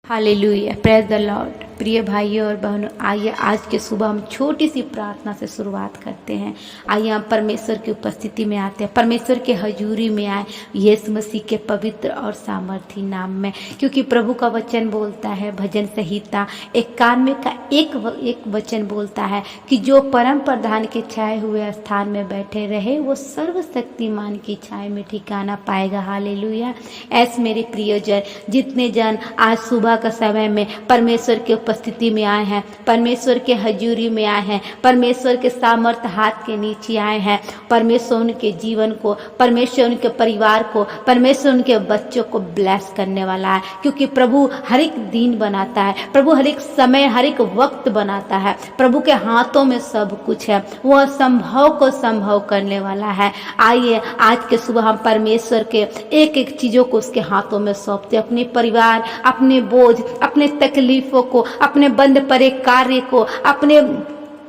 Hallelujah, praise the Lord. प्रिय भाइयों और बहनों, आइए आज के सुबह हम छोटी सी प्रार्थना से शुरुआत करते हैं। आइए हम परमेश्वर की उपस्थिति में आते हैं, परमेश्वर के हजूरी में आए, यीशु मसीह के पवित्र और सामर्थी नाम में। क्योंकि प्रभु का वचन बोलता है, भजन संहिता 91 का एक वचन बोलता है कि जो परम प्रधान के छाए हुए स्थान में बैठे रहे वो सर्वशक्तिमान की छाए में ठिकाना पाएगा। हालेलुया। ऐसे मेरे प्रियजन, जितने जन आज सुबह का समय में परमेश्वर के उपस्थिति में आए हैं, परमेश्वर के हजूरी में आए हैं, परमेश्वर के सामर्थ हाथ के नीचे आए हैं, परमेश्वर उनके जीवन को, परमेश्वर उनके परिवार को, परमेश्वर उनके बच्चों को ब्लेस करने वाला है। क्योंकि प्रभु हर एक दिन बनाता है, प्रभु हर एक समय, हर एक वक्त बनाता है। प्रभु के हाथों में सब कुछ है, वो असंभव को संभव करने वाला है। आइए आज के सुबह हम परमेश्वर के एक एक चीजों को उसके हाथों में सौंपते, अपने परिवार, अपने बोझ, अपने तकलीफों को, अपने बंद पड़े कार्य को, अपने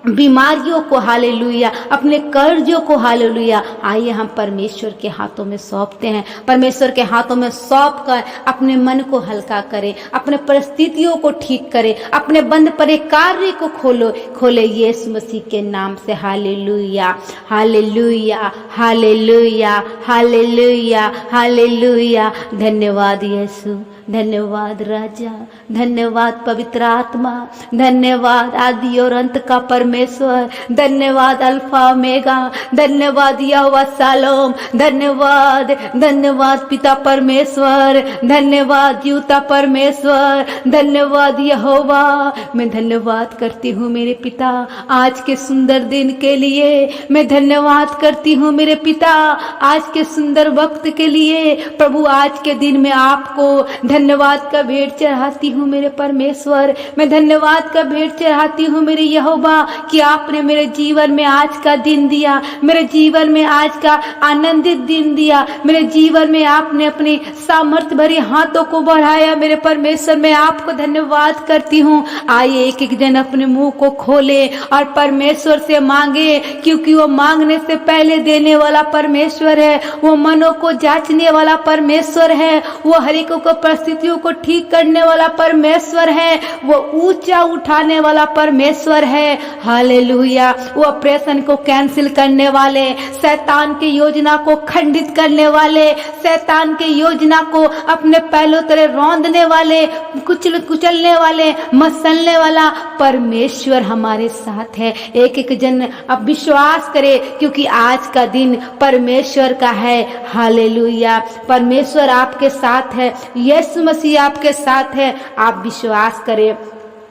बीमारियों को, हालेलुया, अपने कर्जों को, हालेलुया। आइए हम परमेश्वर के हाथों में सौंपते हैं। परमेश्वर के हाथों में सौंप कर अपने मन को हल्का करें, अपने परिस्थितियों को ठीक करें, अपने बंद पड़े कार्य को खोले यीशु मसीह के नाम से। Hallelujah, hallelujah, hallelujah, hallelujah, hallelujah. धन्यवाद यीशु, धन्यवाद राजा, धन्यवाद पवित्र आत्मा, धन्यवाद आदि और अंत का परमेश्वर, धन्यवाद अल्फा ओमेगा, धन्यवाद यहोवा शालोम, धन्यवाद, धन्यवाद पिता परमेश्वर, धन्यवाद जीवता परमेश्वर, धन्यवाद यहोवा। मैं धन्यवाद करती हूँ मेरे पिता आज के सुंदर दिन के लिए, मैं धन्यवाद करती हूँ मेरे पिता आज के सुंदर वक्त के लिए। प्रभु आज के दिन में आपको धन्यवाद का भेंट चढ़ाती हूँ मेरे परमेश्वर, मैं धन्यवाद का भेंट चढ़ाती हूँ मेरे यहोवा कि आपने मेरे जीवन में आज का दिन दिया, मेरे जीवन में आज का आनंदित दिन दिया, मेरे जीवन में आपने अपने सामर्थ्य भरे हाथों को बढ़ाया। मेरे परमेश्वर, मैं आपको धन्यवाद करती हूँ। आइए एक एक जन अपने मुंह को खोले और परमेश्वर से मांगे, क्योंकि वो मांगने से पहले देने वाला परमेश्वर है, वो मनों को जांचने वाला परमेश्वर है, वो हर एक को परिस्थितियों को ठीक करने वाला परमेश्वर है, वो ऊंचा उठाने वाला परमेश्वर है। हालेलुया। वो ऑपरेशन को कैंसिल करने वाले, शैतान की योजना को खंडित करने वाले, शैतान की योजना को अपने पहलों तरह रौंदने वाले, कुचलने वाले, मसलने वाला परमेश्वर हमारे साथ है। एक एक जन अब विश्वास करे, क्योंकि आज का दिन परमेश्वर का है। हालेलुया। परमेश्वर आपके साथ है, यीशु मसीह आपके साथ है। आप विश्वास करें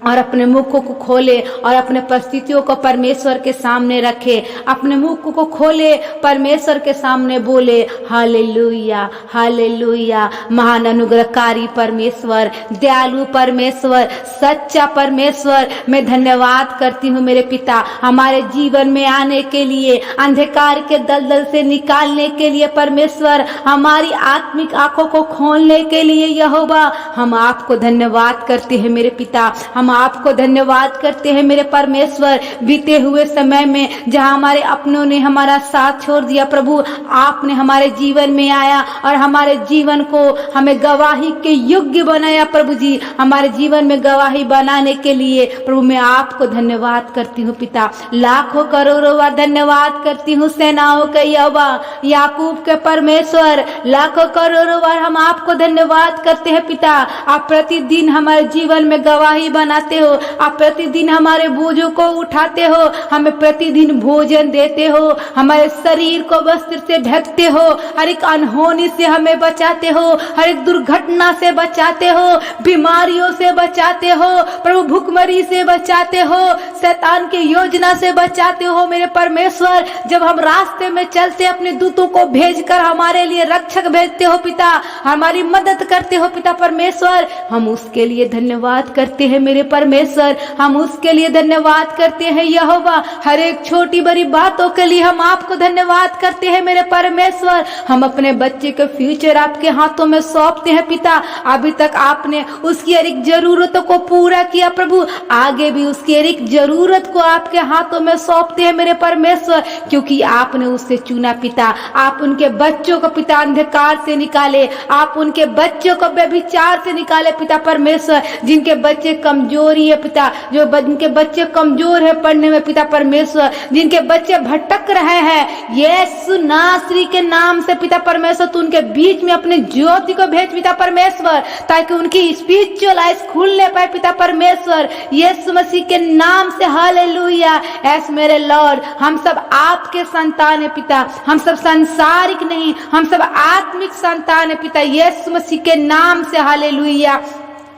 और अपने मुख को खोले और अपने परिस्थितियों को परमेश्वर के सामने रखे, अपने मुख को खोले, परमेश्वर के सामने बोले हालेलुया, हालेलुया। महान अनुग्रहकारी परमेश्वर, दयालु परमेश्वर, सच्चा परमेश्वर, मैं धन्यवाद करती हूँ मेरे पिता हमारे जीवन में आने के लिए, अंधकार के दलदल से निकालने के लिए परमेश्वर, हमारी आत्मिक आंखों को खोलने के लिए यहोवा। हम आपको धन्यवाद करते हैं मेरे पिता, हम आपको धन्यवाद करते हैं मेरे परमेश्वर। बीते हुए समय में जहां हमारे अपनों ने हमारा साथ छोड़ दिया, प्रभु आपने हमारे जीवन में आया और हमारे जीवन को हमें गवाही के योग्य बनाया। प्रभु जी, हमारे जीवन में गवाही बनाने के लिए प्रभु मैं आपको धन्यवाद करती हूँ पिता। लाखों करोड़ों बार धन्यवाद करती हूँ सेनाओं के यहोवा, याकूब के परमेश्वर। लाखों करोड़ों बार हम आपको धन्यवाद करते हैं पिता। आप प्रतिदिन हमारे जीवन में गवाही बनाते हो, आप प्रतिदिन हमारे बोझों को उठाते हो, हमें प्रतिदिन भोजन देते हो, हमारे शरीर को वस्त्र से ढकते हो, हर एक अनहोनी से हमें बचाते हो, हर एक दुर्घटना से बचाते हो, बीमारियों से बचाते हो, प्रभु भूखमरी से बचाते हो, शैतान की योजना से बचाते हो मेरे परमेश्वर। जब हम रास्ते में चलते अपने दूतों को भेजकर हमारे लिए रक्षक भेजते हो पिता, हमारी मदद करते हो पिता परमेश्वर। हम उसके लिए धन्यवाद करते हैं मेरे परमेश्वर, हम उसके लिए धन्यवाद करते हैं यहोवा। हर एक छोटी बड़ी बातों के लिए हम आपको धन्यवाद करते हैं मेरे परमेश्वर। हम अपने बच्चे के फ्यूचर आपके हाथों में सौंपते हैं पिता। अभी तक आपने उसकी हर एक जरूरतों को पूरा किया प्रभु, आगे भी उसकी हर एक जरूरत को आपके हाथों में सौंपते हैं मेरे परमेश्वर, क्योंकि आपने उससे चुना पिता। आप उनके बच्चों को पिता अंधकार से निकाले, आप उनके बच्चों को व्यभिचार से निकाले पिता परमेश्वर। जिनके बच्चे कमजोरी है पिता, जिनके बच्चे कमजोर है पढ़ने में पिता परमेश्वर, जिनके बच्चे भटक रहे हैं, यीशु नासरी के नाम से पिता परमेश्वर तू उनके बीच में अपने ज्योति को भेज पिता परमेश्वर, ताकि उनकी स्पिरिचुअल आइज खुलने पाए पिता परमेश्वर, यीशु मसीह के नाम से। हालेलुया। ऐस मेरे लॉर्ड, हम सब आपके संतान है पिता, हम सब सांसारिक नहीं, हम सब आत्मिक संतान है पिता, यीशु मसीह के नाम से। हालेलुया।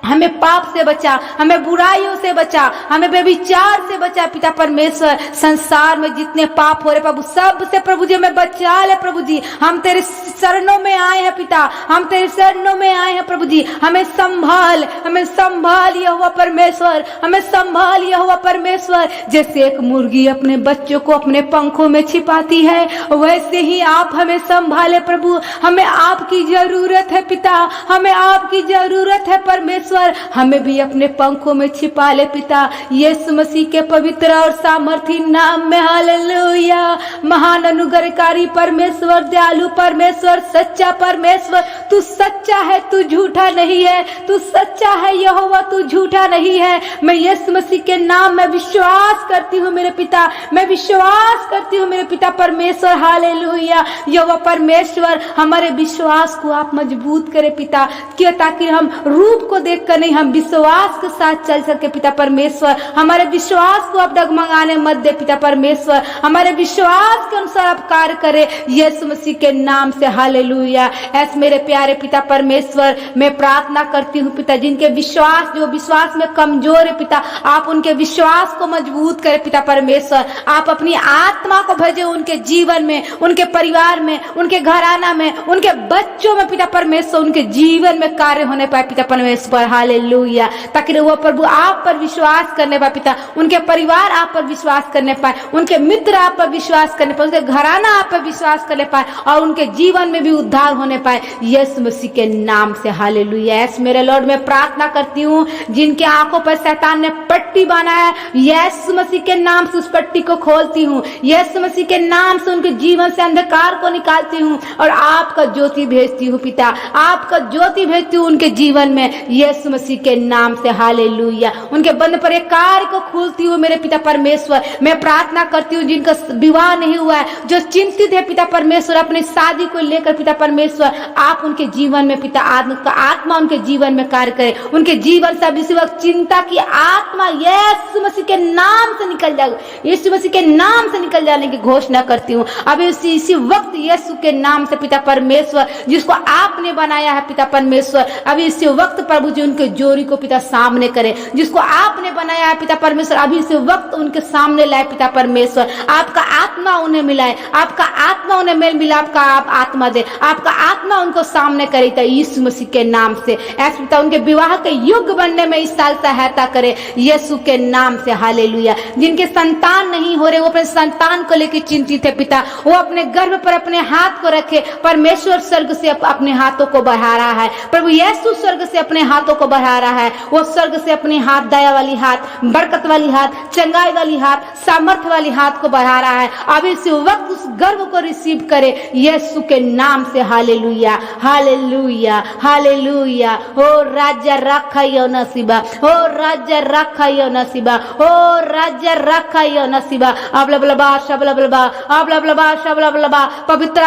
हमें पाप से बचा, हमें बुराइयों से बचा, हमें व्यभिचार से बचा पिता परमेश्वर। संसार में जितने पाप हो रहे प्रभु, सब से प्रभु जी हमें बचा ले प्रभु जी। हम तेरे शरणों में आए हैं पिता, हम तेरे शरणों में आए हैं प्रभु जी। हमें संभाल यहोवा परमेश्वर, हमें संभाल यहोवा परमेश्वर। जैसे एक मुर्गी अपने बच्चों को अपने पंखों में छिपाती है, वैसे ही आप हमें संभाले प्रभु। हमें आपकी जरूरत है पिता, हमें आपकी जरूरत है परमेश्वर। हमें भी अपने पंखों में छिपा ले पिता, यीशु मसीह के पवित्र और सामर्थी नाम में। हालेलुया। महान अनुग्रहकारी परमेश्वर, दयालु परमेश्वर, सच्चा परमेश्वर, तू सच्चा है, तू झूठा नहीं है, तू सच्चा है यहोवा, तू झूठा नहीं है। मैं यीशु मसीह के नाम में विश्वास करती हूँ मेरे पिता, मैं विश्वास करती हूँ मेरे पिता परमेश्वर। हालेलुया। यहोवा परमेश्वर, हमारे विश्वास को आप मजबूत करें पिता, क्यों ताकि हम रूप को देख कर नहीं, हम विश्वास के साथ चल सके पिता परमेश्वर। हमारे विश्वास को आप डगमगाने मत दे पिता परमेश्वर, हमारे विश्वास के अनुसार आप कार्य करे यीशु मसीह के नाम से। हालेलुया। ऐसे मेरे प्यारे पिता परमेश्वर, मैं प्रार्थना करती हूँ पिता, जिनके विश्वास, जो विश्वास में कमजोर है पिता, आप उनके विश्वास को मजबूत करें पिता परमेश्वर। आप अपनी आत्मा को भेजे उनके जीवन में, उनके परिवार में, उनके घराना में, उनके बच्चों में पिता परमेश्वर, उनके जीवन में कार्य होने पाए पिता परमेश्वर। हालेलुया। ताकि वो प्रभु आप पर विश्वास करने पाए पिता, उनके परिवार आप पर विश्वास करने पाए, उनके मित्र आप पर विश्वास करने पाए, उनके घराना आप पर विश्वास करने पाए, और उनके जीवन में भी उद्धार होने पाए यीशु मसीह के नाम से। हालेलुया। ऐसे मेरे लॉर्ड, मैं प्रार्थना करती हूँ जिनके आंखों पर शैतान ने पट्टी बनाया, यीशु मसीह के नाम से उस पट्टी को खोलती हूँ, यीशु मसीह के नाम से उनके जीवन से अंधकार को निकालती हूँ, और आपका ज्योति भेजती हूँ पिता, आपका ज्योति भेजती हूँ उनके जीवन में यीशु मसीह के नाम से। हालेलुया। उनके बंद पर एक कार्य को खोलती हूँ मेरे पिता परमेश्वर। मैं प्रार्थना करती हूँ जिनका विवाह नहीं हुआ है, जो चिंतित है पिता परमेश्वर अपनी शादी को लेकर पिता परमेश्वर, आप उनके जीवन में पिता आत्मा उनके जीवन में कार्य करे, उनके जीवन से इसी वक्त चिंता की आत्मा यीशु मसीह के नाम से निकल जाए, यीशु मसीह के नाम से निकल जाने की घोषणा करती हूँ अभी इसी वक्त यीशु के नाम से पिता परमेश्वर, जिसको आपने बनाया है पिता परमेश्वर, अभी इसी वक्त प्रभु जी उनके जोड़ी को पिता सामने करे, जिसको आपने बनाया है पिता परमेश्वर, अभी इसी वक्त उनके सामने लाए पिता परमेश्वर। आपका आत्मा उन्हें मिलाए, आपका आत्मा उन्हें मेल मिला, आपका आप आत्मा दे, आपका आत्मा उनको सामने करे यीशु मसीह के नाम से। ऐसे पिता उनके विवाह के युग बनने में इस साल सहायता करे यीशु के नाम से। हालेलुया। जिनके संतान नहीं हो रहे, वो अपने संतान को लेकर चिंतित है पिता, वो अपने गर्भ पर अपने हाथ को रखे, परमेश्वर स्वर्ग से अपने हाथों को बढ़ा रहा है, प्रभु यीशु स्वर्ग से अपने हाथों को बढ़ा रहा है, वो स्वर्ग से अपने हाथ, दया वाली हाथ, बरकत वाली हाथ, चंगाई वाली हाथ, सामर्थ्य वाली हाथ को बढ़ा रहा है। अभी इस वक्त उस गर्भ को रिसीव करे यीशु के नाम से। हालेलुया। हालेलुया। हालेलुया। हो राज्य रखायो नसीबा, हो राज्य रखायो नसीबा, हो राज्य रखायो नसीबा। अबलबलबा शबलबलबा, अबलबलबा शबलबलबा। पवित्र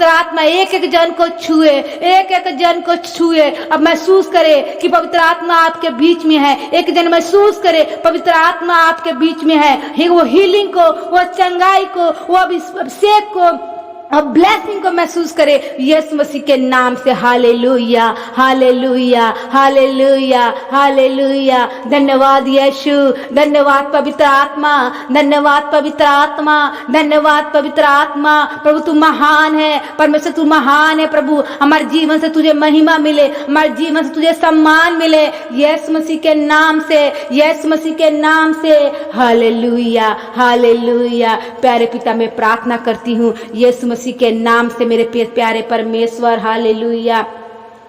आत्मा एक एक जन को छुए, एक एक जन को छुए। अब महसूस करे कि पवित्र आत्मा आपके बीच में है, एक जन महसूस करे पवित्र आत्मा आपके बीच में है। वो हीलिंग को, वो चंगाई को, वो अभिषेक को, और ब्लेसिंग को महसूस करे यीशु मसीह के नाम से। Hallelujah, hallelujah, hallelujah, hallelujah. धन्यवाद यीशु, धन्यवाद पवित्र आत्मा, धन्यवाद पवित्र आत्मा, धन्यवाद पवित्र आत्मा। प्रभु तू महान है, परमेश्वर तू महान है। प्रभु हमारे जीवन से तुझे महिमा मिले, हमारे जीवन से तुझे सम्मान मिले यीशु मसीह के नाम से, यीशु मसीह के नाम से। Hallelujah, hallelujah. प्यारे पिता मैं प्रार्थना करती हूँ यीशु मसीह के नाम से मेरे प्यारे परमेश्वर। हालेलुया।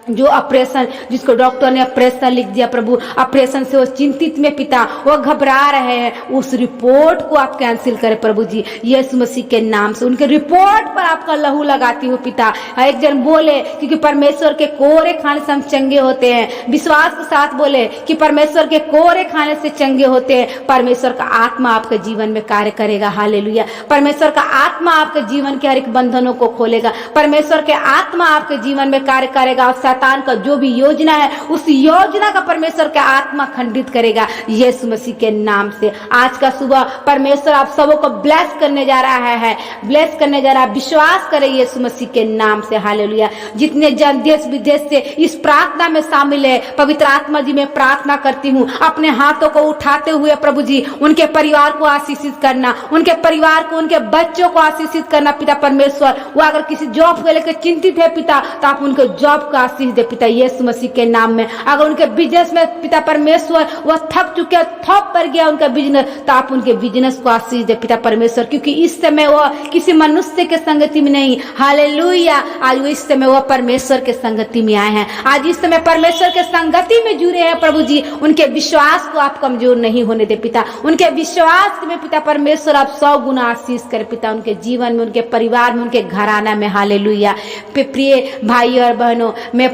जो ऑपरेशन, जिसको डॉक्टर ने ऑपरेशन लिख दिया प्रभु, ऑपरेशन से वो चिंतित में पिता, वो घबरा रहे हैं, उस रिपोर्ट को आप कैंसिल करें प्रभु जी यीशु मसीह के नाम से। उनके रिपोर्ट पर आपका लहू लगाती हूँ पिता। एक जन बोले क्योंकि परमेश्वर के कोरे खाने से हम चंगे होते हैं, विश्वास के साथ बोले कि परमेश्वर के कोरे खाने से चंगे होते हैं। परमेश्वर का आत्मा आपके जीवन में कार्य करेगा। हालेलुया। परमेश्वर का आत्मा आपके जीवन के हर एक बंधनों को खोलेगा। परमेश्वर के आत्मा आपके जीवन में कार्य करेगा और शैतान का जो भी योजना है उस योजना का परमेश्वर का आत्मा खंडित करेगा यीशु मसीह के नाम से। आज का सुबह परमेश्वर आप सबों को ब्लेस करने जा रहा है, ब्लेस करने जा रहा है। विश्वास करें यीशु मसीह के नाम से। हालेलुया। जितने जन देश विदेश से इस प्रार्थना में शामिल है, पवित्र आत्मा जी मैं प्रार्थना करती हूँ अपने हाथों को उठाते हुए प्रभु जी उनके परिवार को आशीषित करना, उनके परिवार को, उनके बच्चों को आशीषित करना पिता परमेश्वर। वो अगर किसी जॉब को लेकर चिंतित है पिता तो आप उनके जॉब का आशीष दे पिता यीशु मसीह के नाम में। अगर उनके बिजनेस में पिता परमेश्वर वो थक चुके, थप पर गया उनका बिजनेस, तो आप उनके बिजनेस को आशीष दे पिता परमेश्वर, क्योंकि इस समय वो किसी मनुष्य के संगति में नहीं। हालेलुया। आज वो इस समय वो परमेश्वर के संगति में आए हैं, आज इस समय परमेश्वर के संगति में जुड़े हैं प्रभु जी। उनके विश्वास को आप कमजोर नहीं होने दे पिता, उनके विश्वास में पिता परमेश्वर आप 100 गुना आशीष कर पिता, उनके जीवन में, उनके परिवार में, उनके घराना में। हालेलुया। प्रिय भाई और बहनों मैं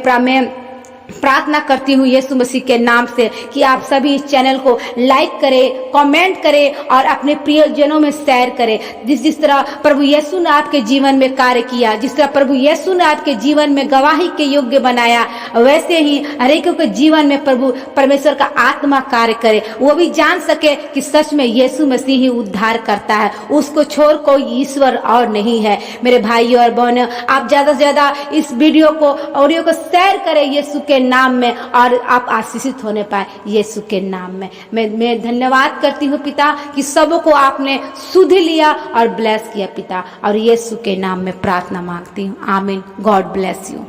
प्रार्थना करती हूँ यीशु मसीह के नाम से कि आप सभी इस चैनल को लाइक करें, कमेंट करें और अपने प्रियजनों में शेयर करें। जिस तरह प्रभु यीशु ने आपके जीवन में कार्य किया, जिस तरह प्रभु यीशु ने आपके जीवन में गवाही के योग्य बनाया, वैसे ही हरेकों के जीवन में प्रभु परमेश्वर का आत्मा कार्य करे, वो भी जान सके कि सच में यीशु मसीह ही उद्धार करता है, उसको छोड़ कोई ईश्वर और नहीं है। मेरे भाई और बहनों आप ज्यादा से ज्यादा इस वीडियो को, ऑडियो को शेयर करें यीशु के नाम में और आप आशीषित होने पाए यीशु के नाम में। मैं धन्यवाद करती हूँ पिता कि सबों को आपने सुध लिया और ब्लेस किया पिता, और यीशु के नाम में प्रार्थना मांगती हूँ। आमीन। God bless you.